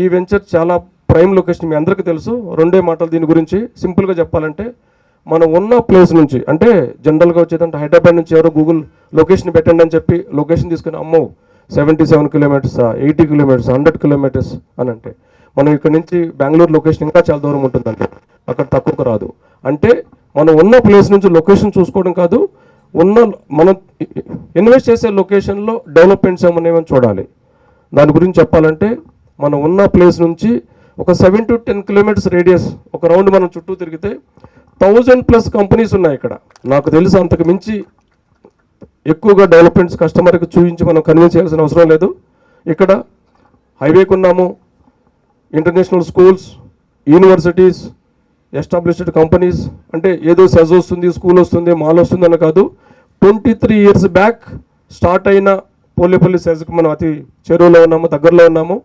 ఈ వెంచర్ చాలా prime location, మీ అందరికీ తెలుసు. రెండే మాటలు దీని గురించి సింపుల్గా చెప్పాలంటే, మనం ఉన్న ప్లేస్ నుంచి, అంటే జనరల్గా వచ్చేదంటే హైదరాబాద్ నుంచి ఎవరో గూగుల్ లొకేషన్ పెట్టండి అని చెప్పి లొకేషన్ తీసుకుని అమ్మో 77 కిలోమీటర్సా, 80 కిలోమీటర్స్, 100 కిలోమీటర్స్ అని అంటే, మనం ఇక్కడ నుంచి బెంగళూరు లొకేషన్ ఇంకా చాలా దూరం ఉంటుందండి, అక్కడ తక్కువకు రాదు. అంటే మనం ఉన్న ప్లేస్ నుంచి లొకేషన్ చూసుకోవడం కాదు, మనం ఇన్వెస్ట్ చేసే లొకేషన్లో డెవలప్మెంట్స్ ఏమన్నాయని చూడాలి. దాని గురించి చెప్పాలంటే, మనం ఉన్న ప్లేస్ నుంచి ఒక 7 to 10 కిలోమీటర్స్ రేడియస్ ఒక రౌండ్ మనం చుట్టూ తిరిగితే 1000+ కంపెనీస్ ఉన్నాయి ఇక్కడ. నాకు తెలుసు అంతకు మించి ఎక్కువగా డెవలప్మెంట్స్ కస్టమర్కి చూపించి మనం కన్విన్స్ చేయాల్సిన అవసరం లేదు. ఇక్కడ హైవేకి ఉన్నాము, international schools, universities, established companies. అంటే ఏదో సెజ్ వస్తుంది, స్కూల్ వస్తుంది, మాల్ వస్తుంది అని కాదు. 23 years బ్యాక్ స్టార్ట్ అయిన పోలేపల్లి సెజ్కి మనం అతి చెరువులో ఉన్నాము, దగ్గరలో ఉన్నాము.